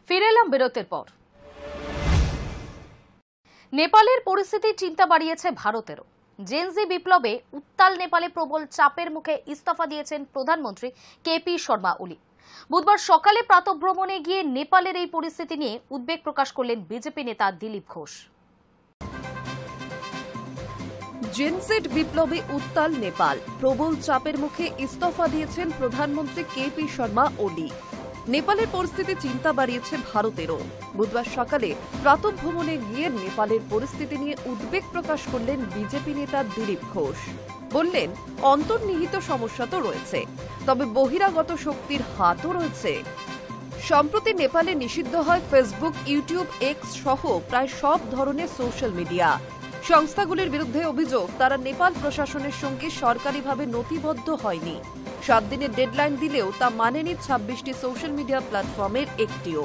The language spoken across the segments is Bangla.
ফিরে এলাম বিরতির পর। নেপালের পরিস্থিতি চিন্তা বাড়িয়েছে ভারতেরও। জেনজি বিপ্লবে উত্তাল নেপালে প্রবল চাপের মুখে ইস্তফা দিয়েছেন প্রধানমন্ত্রী কেপি শর্মা ওলি। বুধবার সকালে প্রাতঃভ্রমণে গিয়ে নেপালের এই পরিস্থিতি নিয়ে উদ্বেগ প্রকাশ করলেন বিজেপি নেতা দিলীপ ঘোষ। জেনজেড বিপ্লবে উত্তাল নেপাল, প্রবল চাপের মুখে ইস্তফা দিয়েছেন প্রধানমন্ত্রী কেপি শর্মা ওলি। নেপালের পরিস্থিতি চিন্তা বাড়িয়েছে ভারতেরও। বুধবার সকালে প্রাতঃভ্রমণে গিয়ে নেপালের পরিস্থিতি নিয়ে উদ্বেগ প্রকাশ করলেন বিজেপি নেতা দিলীপ ঘোষ। বললেন, অন্তর্নিহিত সমস্যা তো রয়েছে, তবে বহিরাগত শক্তির হাতও রয়েছে। সম্প্রতি নেপালে নিষিদ্ধ হয় ফেসবুক, ইউটিউব, এক্স সহ প্রায় সব ধরনের সোশ্যাল মিডিয়া। সংস্থাগুলির বিরুদ্ধে অভিযোগ, তারা নেপাল প্রশাসনের সঙ্গে সরকারিভাবে নথিবদ্ধ হয়নি। 7 দিনের ডেডলাইন দিলেও তা মানেনি 26টি সোশ্যাল মিডিয়া প্ল্যাটফর্মের একটিও।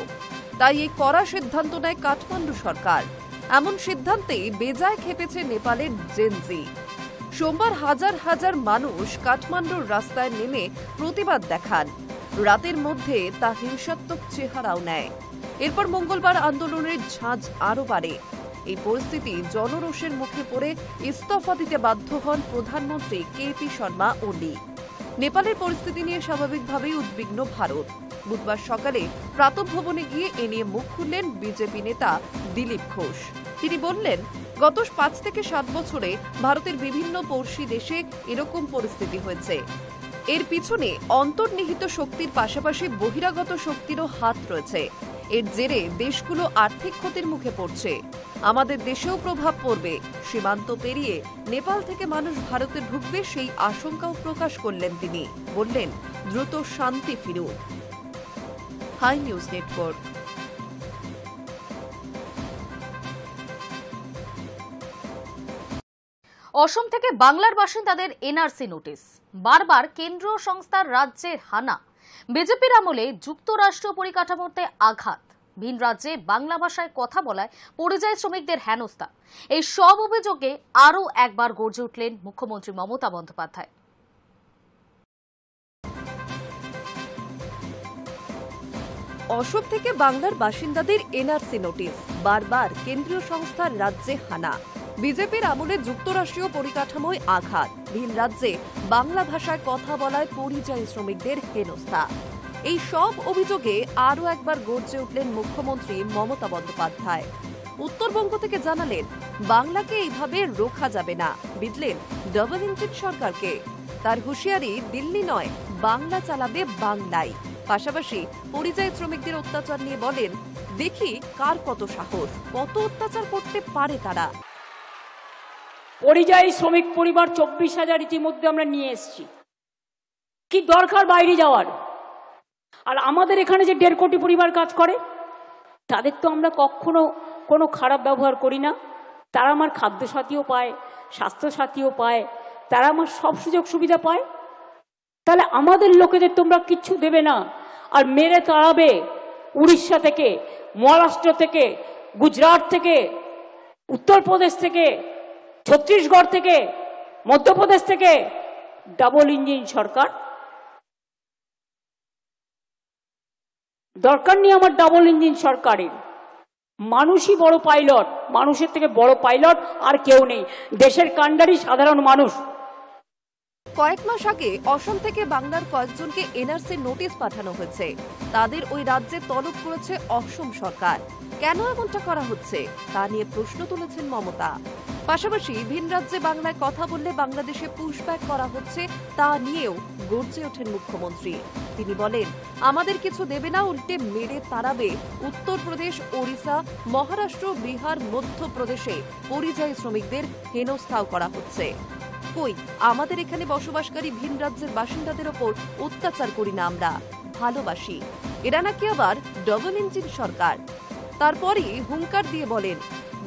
তাই এই কড়া সিদ্ধান্ত নেয় কাঠমান্ডু সরকার। এমন সিদ্ধান্তে বেজায় খেপেছে নেপালের জেনজি। সোমবার হাজার হাজার মানুষ কাঠমান্ডুর রাস্তায় নেমে প্রতিবাদ দেখান। রাতের মধ্যে তা হিংসাত্মক চেহারাও নেয়। এরপর মঙ্গলবার আন্দোলনের ঝাঁজ আরও বাড়ে। এই পরিস্থিতি জনরোষের মুখে পড়ে ইস্তফা দিতে বাধ্য হন প্রধানমন্ত্রী কেপি শর্মা ওলি। নেপালের পরিস্থিতি নিয়ে স্বাভাবিকভাবেই উদ্বিগ্ন ভারত। বুধবার সকালে প্রাতঃভ্রমণে গিয়ে এ নিয়ে মুখ খুললেন বিজেপি নেতা দিলীপ ঘোষ। তিনি বললেন, গত 5 থেকে 7 বছরে ভারতের বিভিন্ন পড়শি দেশে এরকম পরিস্থিতি হয়েছে। এর পিছনে অন্তর্নিহিত শক্তির পাশাপাশি বহিরাগত শক্তিরও হাত রয়েছে। এর জেরে দেশগুলো আর্থিক ক্ষতির মুখে পড়ছে। আমাদের দেশেও প্রভাব পড়বে। সীমান্ত পেরিয়ে নেপাল থেকে মানুষ ভারতে ঢুকবে, সেই আশঙ্কাও প্রকাশ করলেন তিনি। বললেন, দ্রুত শান্তি ফিরুক। Hi news network. অসম থেকে বাংলার বাসিন্দাদের এনআরসি নোটিশ। বারবার কেন্দ্রীয় সংস্থার রাজ্যের হানা। বিজেপির আমলে যুক্তরাষ্ট্রীয় পরিকাঠামোতে আঘাত। ভিন রাজ্যে বাংলা ভাষায় কথা বলায় পরিযায়ী শ্রমিকদের হেনস্থা। এই সব অভিযোগে আরও একবার গর্জে উঠলেন মুখ্যমন্ত্রী মমতা বন্দ্যোপাধ্যায়। অসম থেকে বাংলার বাসিন্দাদের এনআরসি নোটিশ। বারবার কেন্দ্রীয় সংস্থার রাজ্যে হানা। বিজেপির আমলে যুক্তরাষ্ট্রীয় পরিকাঠামোয় আঘাত। ভিন রাজ্যে বাংলা ভাষায় কথা বলায় পরিযায়ী শ্রমিকদের হেনস্থা। এই সব অভিযোগে আরও একবার গর্জে উঠলেন মুখ্যমন্ত্রী মমতা বন্দ্যোপাধ্যায়। উত্তরবঙ্গ থেকে জানালেন, বাংলাকে এইভাবে রোখা যাবে না। বিদলেন ডাবল ইঞ্জিন সরকারকে। তার হুঁশিয়ারি, দিল্লি নয়, বাংলা চালাবে বাংলায়। পাশাপাশি পরিযায়ী শ্রমিকদের অত্যাচার নিয়ে বলেন, দেখি কার কত সাহস, কত অত্যাচার করতে পারে তারা। পরিযায়ী শ্রমিক পরিবার 24,000 ইতিমধ্যে আমরা নিয়ে এসেছি। কি দরকার বাইরে যাওয়ার? আর আমাদের এখানে যে 1.5 কোটি পরিবার কাজ করে, তাদের তো আমরা কখনো কোনো খারাপ ব্যবহার করি না। তারা আমার খাদ্যসাথীও পায়, স্বাস্থ্যসাথীও পায়, তারা আমার সব সুযোগ সুবিধা পায়। তাহলে আমাদের লোকেদের তোমরা কিচ্ছু দেবে না, আর মেরে তাড়াবে উড়িষ্যা থেকে, মহারাষ্ট্র থেকে, গুজরাট থেকে, উত্তরপ্রদেশ থেকে, ছত্তিশগড় থেকে, মধ্যপ্রদেশ থেকে। ডাবল ইঞ্জিন সরকার দরকার নেই আমার। ডাবল ইঞ্জিন সরকারের মানুষই বড় পাইলট, মানুষের থেকে বড় পাইলট আর কেউ নেই। দেশের কাণ্ডারি সাধারণ মানুষ। কয়েক মাস আগে অসম থেকে বাংলার কয়েকজনকে এনআরসি নোটিশ পাঠানো হয়েছে। তাদের ওই রাজ্যে তলব করেছে অসম সরকার। কেন এমনটা করা হচ্ছে তা নিয়ে প্রশ্ন তুলেছেন মমতা। পাশাপাশি ভিন রাজ্যে বাংলায় কথা বললে বাংলাদেশে পুশব্যাক করা হচ্ছে, তা নিয়েও গর্জে ওঠেন মুখ্যমন্ত্রী। তিনি বলেন, আমাদের কিছু দেবে না, উল্টে মেরে তাড়াবে উত্তরপ্রদেশ, ওড়িশা, মহারাষ্ট্র, বিহার, মধ্যপ্রদেশে পরিযায়ী শ্রমিকদের হেনস্থাও করা হচ্ছে। কই, আমাদের এখানে বসবাসকারী ভিন রাজ্যের বাসিন্দাদের ওপর অত্যাচার করি না আমরা, ভালোবাসি। এরা নাকি আবার ডাবল ইঞ্জিন সরকার। তারপরই হুঙ্কার দিয়ে বলেন,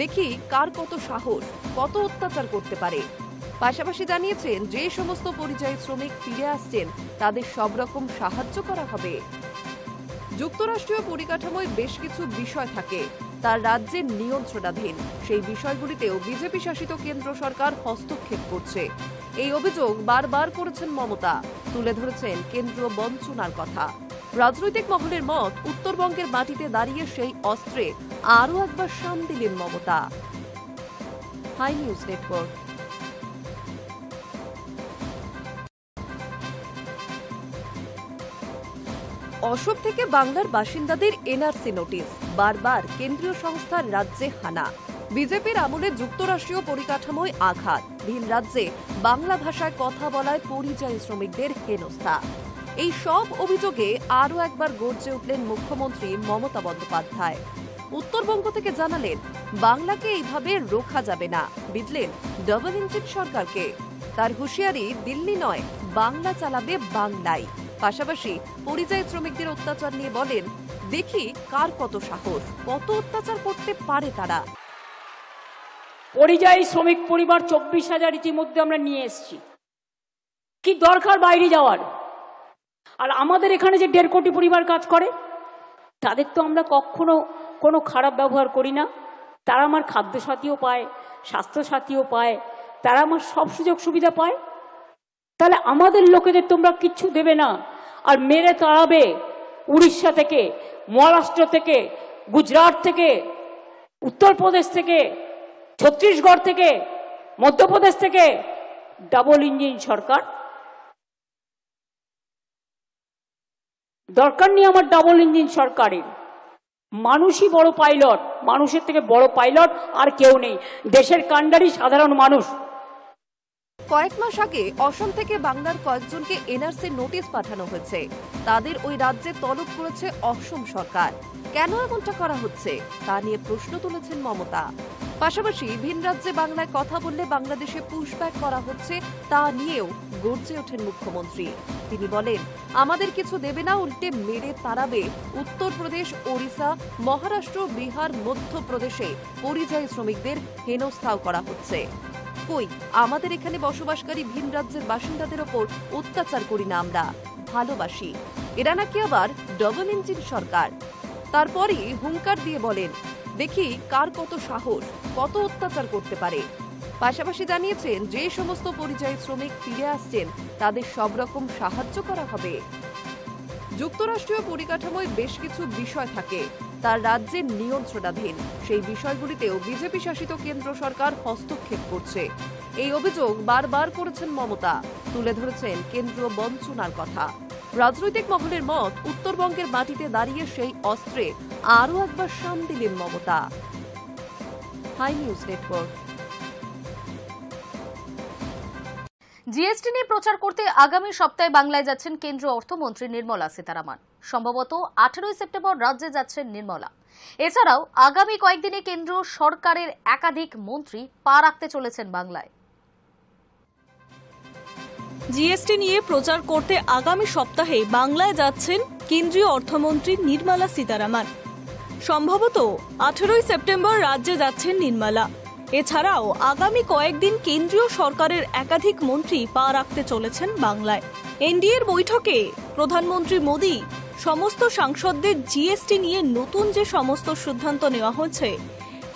দেখি কার কত সাহস, কত অত্যাচার করতে পারে। পাশাপাশি জানিয়েছেন, যে সমস্ত পরিযায়ী শ্রমিক ফিরে আসছেন তাদের সব রকম সাহায্য করা হবে। যুক্তরাষ্ট্রীয় পরিকাঠামোয় বেশ কিছু বিষয় থাকে, তার রাজ্যের নিয়ন্ত্রণাধীন। সেই বিষয়গুলিতেও বিজেপি শাসিত কেন্দ্র সরকার হস্তক্ষেপ করছে। এই অভিযোগ বারবার করেছেন মমতা। তুলে ধরেছেন কেন্দ্র বঞ্চনার কথা। রাজনৈতিক মহলের মত, উত্তরবঙ্গের মাটিতে দাঁড়িয়ে সেই অস্ত্রে আরও একবার শান দিলেন Mamata. High news network. Assam থেকে বাংলার বাসিন্দাদের এনআরসি নোটিশ, বারবার কেন্দ্রীয় সংস্থার রাজ্যে হানা। বিজেপির আমলে যুক্তরাষ্ট্রীয় পরিকাঠামোয় আঘাত, ভিন রাজ্যে বাংলা ভাষায় কথা বলায় পরিযায়ী শ্রমিকদের হেনস্থা। এই সব অভিযোগে আরও একবার গর্জে উঠলেন মুখ্যমন্ত্রী মমতা বন্দ্যোপাধ্যায়। উত্তরবঙ্গ থেকে জানালেন, বাংলাকে এইভাবে রোখা যাবে না, বিদলেন ডাবল ইঞ্জিন সরকারকে। তার হুঁশিয়ারি, দিল্লি নয়, বাংলা চালাবে বাংলায়। পাশাপাশি পরিযায়ী শ্রমিকদের অত্যাচার নিয়ে বলেন, দেখি কার কত সাহস, কত অত্যাচার করতে পারে তারা। পরিযায়ী শ্রমিক পরিবার 24,000 ইতিমধ্যে আমরা নিয়ে এসেছি। কি দরকার বাইরে যাওয়ার? আর আমাদের এখানে যে 1.5 কোটি পরিবার কাজ করে, তাদের তো আমরা কখনো কোনো খারাপ ব্যবহার করি না। তারা আমার খাদ্যসাথীও পায়, স্বাস্থ্যসাথীও পায়, তারা আমার সব সুযোগ সুবিধা পায়। তাহলে আমাদের লোকেদের তোমরা কিচ্ছু দেবে না, আর মেরে তাড়াবে উড়িষ্যা থেকে, মহারাষ্ট্র থেকে, গুজরাট থেকে, উত্তরপ্রদেশ থেকে, ছত্তিশগড় থেকে, মধ্যপ্রদেশ থেকে। ডাবল ইঞ্জিন সরকার দরকার নেই আমার ডাবল ইঞ্জিন সরকারের। মানুষই বড় পাইলট, মানুষের থেকে বড় পাইলট আর কেউ নেই। দেশের কাণ্ডারি সাধারণ মানুষ। কয়েক মাস আগে অসম থেকে বাংলার কয়েকজনকে এনআরসি নোটিশ পাঠানো হয়েছে। তাদের ওই রাজ্যে তলব করেছে অসম সরকার। কেন এমনটা করা হচ্ছে তা নিয়ে প্রশ্ন তুলেছেন মমতা। পাশাপাশি ভিন রাজ্যে বাংলায় কথা বললে বাংলাদেশে পুশব্যাক করা হচ্ছে তা নিয়েও গর্জে ওঠেন মুখ্যমন্ত্রী। তিনি বলেন, আমাদের কিছু দেবে না, উল্টে মেরে তাড়াবে উত্তরপ্রদেশ, ওড়িশা, মহারাষ্ট্র, বিহার, মধ্যপ্রদেশে পরিযায়ী শ্রমিকদের হেনস্থাও করা হচ্ছে। কই, আমাদের এখানে বসবাসকারী ভিন রাজ্যের বাসিন্দাদের ওপর অত্যাচার করি না আমরা, ভালোবাসি। এরা নাকি আবার ডাবল ইঞ্জিন সরকার। তারপরই হুঙ্কার দিয়ে বলেন, দেখি কার কত সাহস, কত অত্যাচার করতে পারে। পাশাপাশি জানিয়েছেন, যে সমস্ত পরিযায়ী শ্রমিক ফিরে আসছেন তাদের সব রকম সাহায্য করা হবে। যুক্তরাষ্ট্রীয় পরিকাঠামোয় বেশ কিছু বিষয় থাকে তার রাজ্যের নিয়ন্ত্রণাধীন। সেই বিষয়গুলিতেও বিজেপি শাসিত কেন্দ্র সরকার হস্তক্ষেপ করছে। এই অভিযোগ বারবার করেছেন মমতা, তুলে ধরেছেন কেন্দ্রীয় বঞ্চনার কথা। রাজনৈতিক মহলের মত, উত্তরবঙ্গের মাটিতে দাঁড়িয়ে সেই অস্ত্রে আরও একবার শান দিলেন Mamata. High news Network. GST নিয়ে প্রচার করতে আগামী সপ্তাহে বাংলায় যাচ্ছেন কেন্দ্রীয় অর্থমন্ত্রী নির্মলা সীতারামন। সম্ভবত 18 সেপ্টেম্বর রাজ্যে যাচ্ছেন নির্মলা। এছাড়াও আগামী কয়েকদিনে কেন্দ্রীয় সরকারের একাধিক মন্ত্রী পা রাখতে চলেছেন বাংলায়। জিএসটি নিয়ে প্রচার করতে আগামী সপ্তাহে বাংলায় যাচ্ছেন কেন্দ্রীয় অর্থমন্ত্রী নির্মলা সীতারামন। সম্ভবত 18 সেপ্টেম্বর রাজ্যে যাচ্ছেন নির্মলা। এছাড়াও আগামী কয়েকদিন কেন্দ্রীয় সরকারের একাধিক মন্ত্রী পা রাখতে চলেছেন বাংলায়। এনডিএর বৈঠকে প্রধানমন্ত্রী মোদী সমস্ত সাংসদদের জিএসটি নিয়ে নতুন যে সমস্ত সিদ্ধান্ত নেওয়া হয়েছে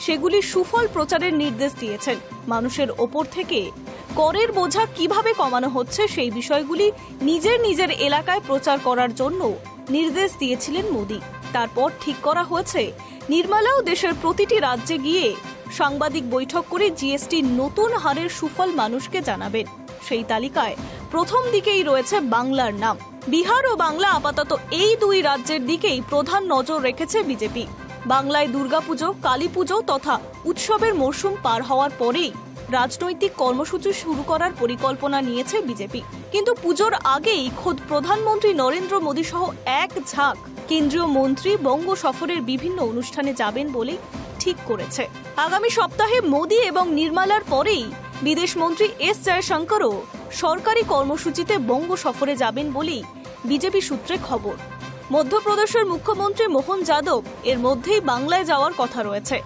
সেগুলি সুফল প্রচারের নির্দেশ দিয়েছেন। মানুষের ওপর থেকে করের বোঝা কিভাবে কমানো হচ্ছে সেই বিষয়গুলি নিজের নিজের এলাকায় প্রচার করার জন্য নির্দেশ দিয়েছিলেন মোদী। তারপর ঠিক করা হয়েছে নির্মলাও দেশের প্রতিটি রাজ্যে গিয়ে সাংবাদিক বৈঠক করে জিএসটির নতুন হারের সুফল মানুষকে জানাবেন। সেই তালিকায় প্রথম দিকেই রয়েছে বাংলার নাম। বিহার ও বাংলা আপাতত এই দুই রাজ্যের দিকেই প্রধান নজর রেখেছে বিজেপি। বাংলায় দুর্গাপুজো, কালীপুজো তথা উৎসবের মরশুম পার হওয়ার পরেই রাজনৈতিক কর্মসূচি শুরু করার পরিকল্পনা নিয়েছে বিজেপি। কিন্তু পুজোর আগেই খোদ প্রধানমন্ত্রী নরেন্দ্র মোদী সহ এক ঝাঁক কেন্দ্রীয় মন্ত্রী বঙ্গ সফরের বিভিন্ন অনুষ্ঠানে যাবেন বলেই ঠিক করেছে। আগামী সপ্তাহে মোদী এবং নির্মলার পরেই বিদেশমন্ত্রী এস জয়শঙ্করও সরকারি কর্মসূচিতে বঙ্গ সফরে যাবেন বলেই বিজেপি সূত্রে খবর। মধ্যপ্রদেশের মুখ্যমন্ত্রী মোহন যাদব এর মধ্যেই বাংলায় যাওয়ার কথা রয়েছে।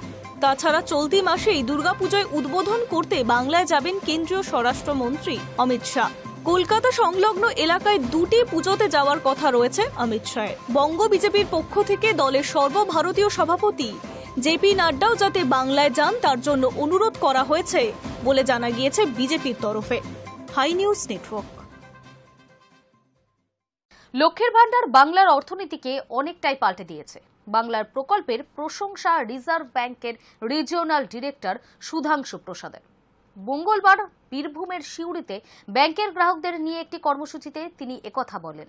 তাছাড়া চলতি মাসেই দুর্গাপুজোয় উদ্বোধন করতে বাংলায় যাবেন কেন্দ্রীয় স্বরাষ্ট্রমন্ত্রী অমিত শাহ। কলকাতা সংলগ্ন এলাকায় দুটি পুজোতে যাওয়ার কথা রয়েছে অমিত শাহের। বঙ্গ বিজেপির পক্ষ থেকে দলের সর্বভারতীয় সভাপতি জেপি নাড্ডাও যাতে বাংলায় যান তার জন্য অনুরোধ করা হয়েছে বলে জানা গিয়েছে বিজেপির তরফে। Hi news Network. লক্ষ্মীর ভান্ডার বাংলার অর্থনীতিকে অনেকটাই পাল্টে দিয়েছে। বাংলার প্রকল্পের প্রশংসা রিজার্ভ ব্যাংকের রিজিওনাল ডিরেক্টর সুধাংশু প্রসাদের। মঙ্গলবার বীরভূমের সিউড়িতে ব্যাংকের গ্রাহকদের নিয়ে একটি কর্মসূচিতে তিনি একথা বলেন।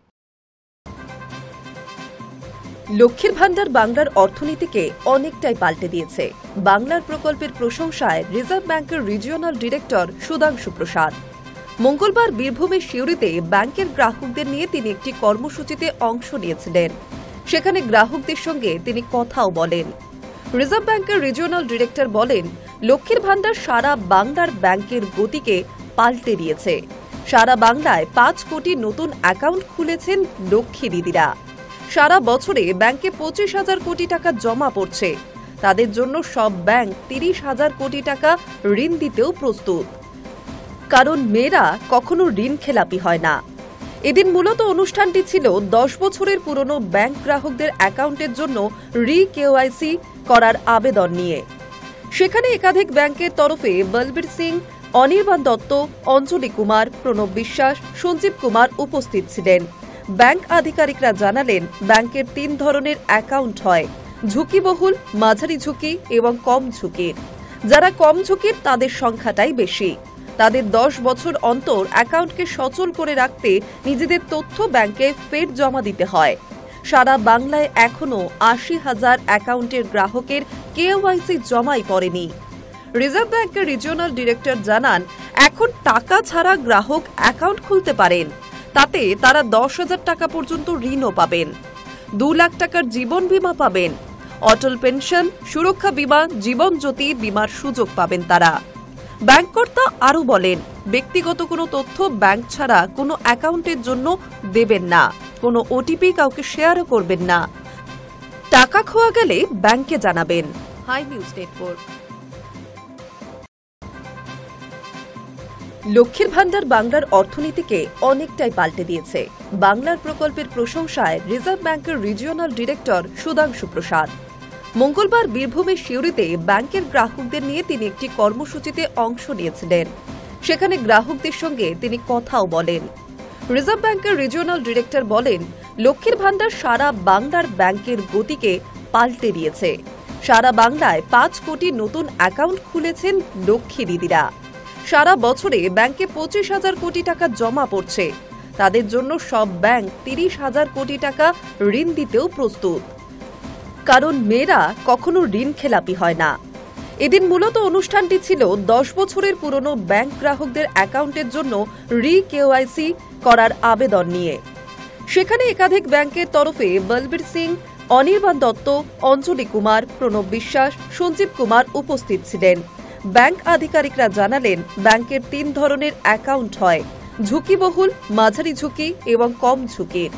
লক্ষ্মীর ভান্ডার বাংলার অর্থনীতিকে অনেকটাই পাল্টে দিয়েছে। বাংলার প্রকল্পের প্রশংসায় রিজার্ভ ব্যাংকের রিজিওনাল ডিরেক্টর সুধাংশু প্রসাদ। মঙ্গলবার বীরভূমের সিউড়িতে ব্যাংকের গ্রাহকদের নিয়ে তিনি একটি কর্মসূচিতে অংশ নিয়েছিলেন। সেখানে গ্রাহকদের সঙ্গে তিনি কথাও বলেন। রিজার্ভ ব্যাংকের রিজিওনাল ডিরেক্টর বলেন, লক্ষ্মীর ভান্ডার সারা বাংলার ব্যাংকের গতিকে পাল্টে দিয়েছে। সারা বাংলায় 5 কোটি নতুন অ্যাকাউন্ট খুলেছেন লক্ষ্মী দিদিরা। সারা বছরে ব্যাংকে 25,000 কোটি টাকা জমা পড়ছে। তাদের জন্য সব ব্যাংক 30,000 কোটি টাকা ঋণ দিতেও প্রস্তুত, কারণ মেয়েরা কখনো ঋণ খেলাপি হয় না। এদিন মূলত অনুষ্ঠানটি ছিল 10 বছরের পুরনো ব্যাংক গ্রাহকদের অ্যাকাউন্টের জন্য রি-কেওয়াইসি করার আবেদন নিয়ে। সেখানে একাধিক ব্যাংকের তরফে বলবীর সিং, অনির্বাণ দত্ত, অঞ্জলি কুমার, প্রণব বিশ্বাস, সঞ্জীব কুমার উপস্থিত ছিলেন। ব্যাংক আধিকারিকরা জানালেন, ব্যাংকের 3 ধরনের অ্যাকাউন্ট হয়: ঝুঁকিবহুল, মাঝারি ঝুঁকি এবং কম ঝুঁকির। যারা কম ঝুঁকির তাদের সংখ্যাটাই বেশি। তাদের 10 বছর অন্তর অ্যাকাউন্টকে সচল করে রাখতে নিজেদের তথ্য ব্যাংকে ফের জমা দিতে হয়। সারা বাংলায় এখনও 80,000 অ্যাকাউন্টের গ্রাহকের কেওয়াইসি জমাই পড়েনি। রিজার্ভ ব্যাংকের রিজিওনাল ডিরেক্টর জানান, এখন টাকা ছাড়া গ্রাহক অ্যাকাউন্ট খুলতে পারেন। তাতে তারা 10,000 টাকা পর্যন্ত ঋণও পাবেন, 2 লাখ টাকার জীবন বীমা পাবেন, অটল পেনশন, সুরক্ষা বীমা, জীবন জ্যোতি বীমার সুযোগ পাবেন তারা। ব্যাংককর্তা আরও বলেন, ব্যক্তিগত কোনো তথ্য ব্যাংক ছাড়া কোনো অ্যাকাউন্টের জন্য দেবেন না, কোনো ওটিপি কাউকে শেয়ারও করবেন না। টাকা খোয়া গেলে ব্যাংকে জানাবেন। Hi news Network. লক্ষ্মীর ভান্ডার বাংলার অর্থনীতিকে অনেকটাই পাল্টে দিয়েছে। বাংলার প্রকল্পের প্রশংসায় রিজার্ভ ব্যাংকের রিজিওনাল ডিরেক্টর সুধাংশু প্রসাদ। মঙ্গলবার বীরভূমের সিউড়িতে ব্যাংকের গ্রাহকদের নিয়ে তিনি একটি কর্মসূচিতে অংশ নিয়েছিলেন। সেখানে গ্রাহকদের সঙ্গে তিনি কথাও বলেন। রিজার্ভ ব্যাংকের রিজিওনাল ডিরেক্টর বলেন, লক্ষ্মীর ভান্ডার সারা বাংলার ব্যাংকের গতিকে পাল্টে দিয়েছে। সারা বাংলায় 5 কোটি নতুন অ্যাকাউন্ট খুলেছেন লক্ষ্মী দিদিরা। সারা বছরে ব্যাংকে 25,000 কোটি টাকা জমা পড়ছে। তাদের জন্য সব ব্যাংক 30,000 কোটি টাকা ঋণ দিতেও প্রস্তুত, কারণ মেয়েরা কখনো ঋণ খেলাপি হয় না। এদিন মূলত অনুষ্ঠানটি ছিল 10 বছরের পুরনো ব্যাংক গ্রাহকদের অ্যাকাউন্টের জন্য রি-কেওয়াইসি করার আবেদন নিয়ে। সেখানে একাধিক ব্যাংকের তরফে বলবীর সিং, অনির্বাণ দত্ত, অঞ্জলি কুমার, প্রণব বিশ্বাস, সঞ্জীব কুমার উপস্থিত ছিলেন। ব্যাংক আধিকারিকরা জানালেন, ব্যাংকের 3 ধরনের অ্যাকাউন্ট হয়: ঝুঁকিবহুল, মাঝারি ঝুঁকি এবং কম ঝুঁকির।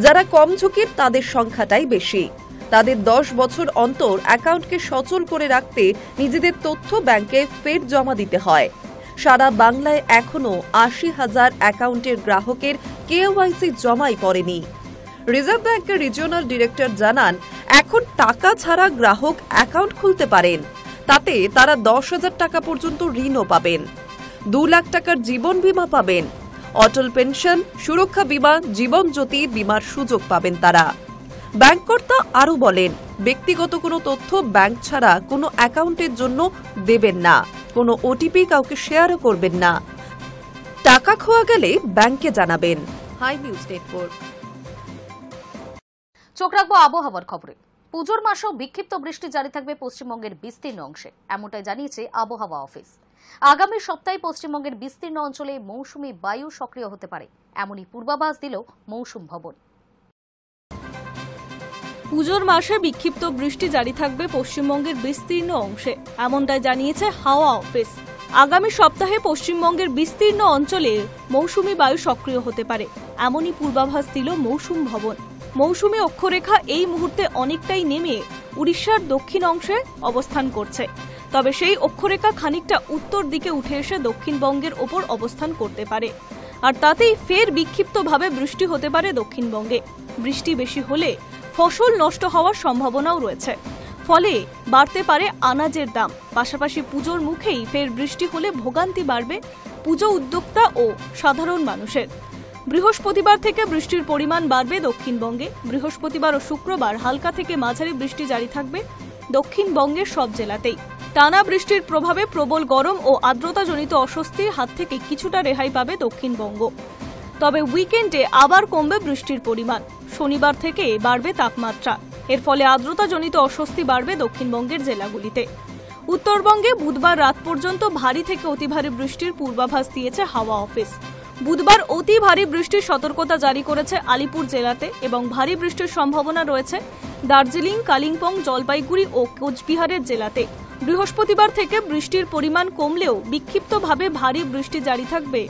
যারা কম ঝুঁকির তাদের সংখ্যাটাই বেশি। তাদের 10 বছর অন্তর অ্যাকাউন্টকে সচল করে রাখতে নিজেদের তথ্য ব্যাংকে ফের জমা দিতে হয়। সারা বাংলায় এখনও 80,000 অ্যাকাউন্টের গ্রাহকের কেওয়াইসি জমাই পড়েনি। রিজার্ভ ব্যাংকের রিজিওনাল ডিরেক্টর জানান, এখন টাকা ছাড়া গ্রাহক অ্যাকাউন্ট খুলতে পারেন। তাতে তারা 10,000 টাকা পর্যন্ত ঋণও পাবেন, 2 লাখ টাকার জীবন বীমা পাবেন, অটল পেনশন, সুরক্ষা বীমা, জীবন জ্যোতি বীমার সুযোগ পাবেন তারা। ব্যাংককর্তা আরও বলেন, ব্যক্তিগত কোনো তথ্য ব্যাংক ছাড়া কোনো অ্যাকাউন্টের জন্য দেবেন না, কোনো ওটিপি কাউকে শেয়ারও করবেন না। টাকা খোয়া গেলে ব্যাংকে জানাবেন। Hi news Network. চোখ রাখবো আবহাওয়ার খবরে। পুজোর মাসেও বিক্ষিপ্ত বৃষ্টি জারি থাকবে পশ্চিমবঙ্গের বিস্তীর্ণ অংশে, এমনটাই জানিয়েছে আবহাওয়া অফিস। আগামী সপ্তাহে পশ্চিমবঙ্গের বিস্তীর্ণ অঞ্চলে মৌসুমী বায়ু সক্রিয় হতে পারে, এমনই পূর্বাভাস দিল মৌসুম ভবন। পুজোর মাসে বিক্ষিপ্ত বৃষ্টি জারি থাকবে পশ্চিমবঙ্গের বিস্তীর্ণ অংশে, এমনটাই জানিয়েছে হাওয়া অফিস। আগামী সপ্তাহে পশ্চিমবঙ্গের বিস্তীর্ণ অঞ্চলে মৌসুমী বায়ু সক্রিয় হতে পারে, এমনই পূর্বাভাস দিল মৌসুম ভবন। মৌসুমী অক্ষরেখা এই মুহূর্তে অনেকটাই নেমে উড়িষ্যার দক্ষিণ অংশে অবস্থান করছে। তবে সেই অক্ষরেখা খানিকটা উত্তর দিকে উঠে এসে দক্ষিণবঙ্গের ওপর অবস্থান করতে পারে, আর তাতেই ফের বিক্ষিপ্তভাবে বৃষ্টি হতে পারে দক্ষিণবঙ্গে। বৃষ্টি বেশি হলে ফসল নষ্ট হওয়ার সম্ভাবনাও রয়েছে, ফলে বাড়তে পারে আনাজের দাম। পাশাপাশি পুজোর মুখেই ফের বৃষ্টি হলে ভোগান্তি বাড়বে পুজো উদ্যোক্তা ও সাধারণ মানুষের। বৃহস্পতিবার থেকে বৃষ্টির পরিমাণ বাড়বে দক্ষিণবঙ্গে। বৃহস্পতিবার ও শুক্রবার হালকা থেকে মাঝারি বৃষ্টি জারি থাকবে দক্ষিণবঙ্গের সব জেলাতেই। টানা বৃষ্টির প্রভাবে প্রবল গরম ও আর্দ্রতাজনিত অস্বস্তির হাত থেকে কিছুটা রেহাই পাবে দক্ষিণবঙ্গ। তবে উইকেন্ডে আবার কমবে বৃষ্টির পরিমাণ। শনিবার থেকে বাড়বে তাপমাত্রা। এর ফলে আর্দ্রতাজনিত অস্বস্তি বাড়বে দক্ষিণবঙ্গের জেলাগুলিতে। উত্তরবঙ্গে বুধবার রাত পর্যন্ত ভারী থেকে অতি ভারী বৃষ্টির পূর্বাভাস দিয়েছে হাওয়া অফিস। বুধবার অতি ভারী বৃষ্টির সতর্কতা জারি করেছে আলিপুর জেলাতে এবং ভারী বৃষ্টির সম্ভাবনা রয়েছে দার্জিলিং, কালিম্পং, জলপাইগুড়ি ও কোচবিহারের জেলাতে। বৃহস্পতিবার থেকে বৃষ্টির পরিমাণ কমলেও বিক্ষিপ্তভাবে ভারী বৃষ্টি জারি থাকবে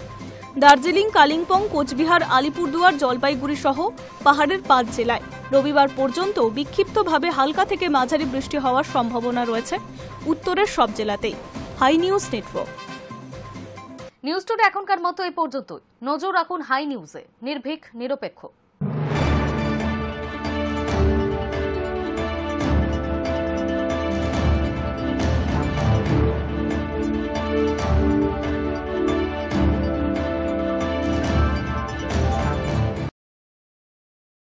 দার্জিলিং, কালিম্পং, কোচবিহার, আলিপুরদুয়ার, জলপাইগুড়ি সহ পাহাড়ের 5 জেলায়। রবিবার পর্যন্ত বিক্ষিপ্তভাবে হালকা থেকে মাঝারি বৃষ্টি হওয়ার সম্ভাবনা রয়েছে উত্তরের সব জেলাতেই। Hi news Network. News Today এখনকার মতো এই পর্যন্তই। নজর রাখুন হাই নিউজে, নির্ভীক, নিরপেক্ষ।